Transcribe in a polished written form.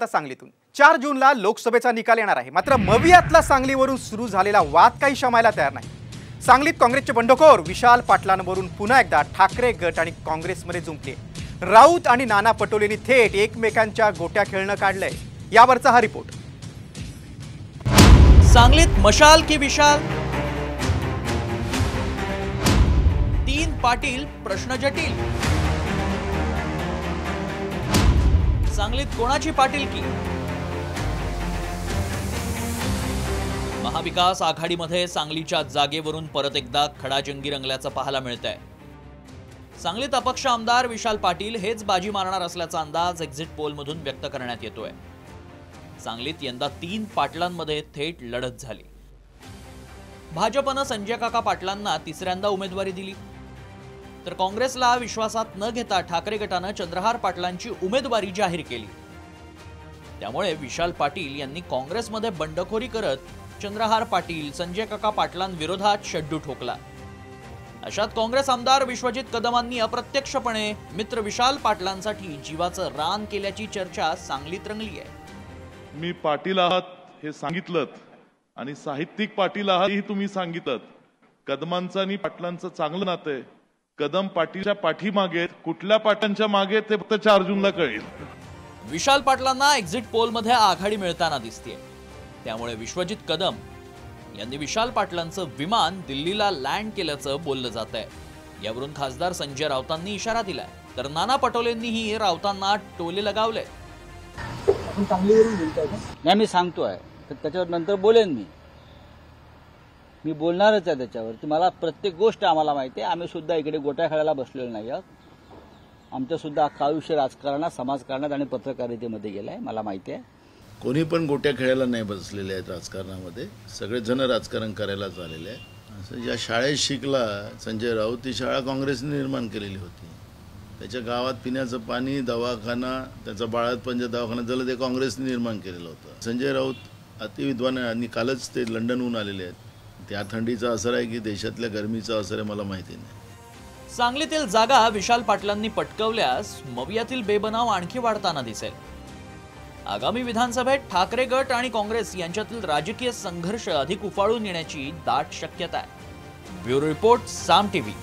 वाजता सांगलीतून 4 जूनला लोकसभेचा निकाल येणार आहे। मात्र मवियातला सांगलीवरून सुरू झालेला वाद काही शमायला तयार नाही। सांगलीत काँग्रेसचे बंडखोर विशाल पाटलांवरून पुन्हा एकदा ठाकरे गट आणि काँग्रेसमध्ये जुंपले। राऊत आणि नाना पटोलेंनी थेट एकमेकांच्या गोट्या खेळणं काढलंय। यावरचा हा रिपोर्ट। सांगलीत मशाल की विशाल, 3 पाटील प्रश्न जटिल। सांगलीत कोणाची पाटीलकी? महाविकास आघाडीमध्ये सांगलीच्या जागेवरून परत एकदा खडाजंगी रंगल्याचं पाहायला मिळतंय। सांगलीत अपक्ष आमदार विशाल पाटील हेच बाजी मारणार असल्याचा अंदाज एक्झिट पोलमधून व्यक्त करण्यात येतोय। सांगलीत यंदा 3 पाटलांमध्ये थेट लढत झाली। भाजपनं संजय काका पाटलांना तिसऱ्यांदा उमेदवारी दिली, तर काँग्रेसला विश्वासात न घेता ठाकरे गटानं चंद्रहार पाटलांची उमेदवारी जाहीर केली। त्यामुळे विशाल पाटील यांनी काँग्रेसमध्ये बंडखोरी करत चंद्रहार पाटील संजय काका पाटलांविरोधात शड्डू ठोकला। अशात काँग्रेस आमदार विश्वजित कदमांनी अप्रत्यक्षपणे मित्र विशाल पाटलांसाठी जीवाचं रान केल्याची चर्चा सांगलीत रंगली आहे। मी पाटील आहात हे सांगितलं आणि साहित्यिक पाटील आहात हे तुम्ही सांगितलं। कदमांचं आणि पाटलांचं चांगलं नातं आहे। कदम पाटीलच्या पाठीमागे, कुठल्या पाटांच्या मागे ते फक्त 4 जूनला कळेल। विशाल पाटलांना एक्झिट पोलमध्ये आघाडी मिळताना दिसते। त्यामुळे विश्वजित कदम यांनी विशाल पाटलांचं विमान दिल्लीला लँड केल्याचं बोललं जात आहे। यावरून खासदार संजय राऊतांनी इशारा दिलाय, तर नाना पटोलेंनीही राऊतांना टोले लगावले। नाही, मी सांगतोय तर त्याच्यावर नंतर बोलेन। मी बोलणारच आहे त्याच्यावरती। मला प्रत्येक गोष्ट आम्हाला माहिती आहे। आम्ही सुद्धा इकडे गोट्या खेळायला बसलेलो नाही आहोत। आमचं सुद्धा अख्खं आयुष्य राजकारणात, समाजकारणात आणि पत्रकारितेमध्ये गेलंय, मला माहिती आहे। कोणी पण गोट्या खेळायला नाही बसलेले आहेत राजकारणामध्ये। सगळे जण राजकारण करायला आलेले आहेत। असं या शाळेत शिकला संजय राऊत, ती शाळा काँग्रेसने निर्माण केलेली होती। त्याच्या गावात पिण्याचं पाणी, दवाखाना, त्याचा बाळातपणचा दवाखाना झालं ते काँग्रेसने निर्माण केलेलं होतं। संजय राऊत अतिविद्वान आहे आणि कालच ते लंडनहून आलेले आहेत। त्या थंडीचा असर आहे की देशातल्या गरमीचा असर आहे मला माहिती नाही। सांगलीतील जागा विशाल पाटलांनी पटकवल्यास मवियातील बेबनाव आणखी वाढताना दिसेल। आगामी विधानसभेत ठाकरे गट आणि काँग्रेस यांच्यातील राजकीय संघर्ष अधिक उफाळून येण्याची दाट शक्यता आहे। ब्युरो रिपोर्ट, साम टीव्ही।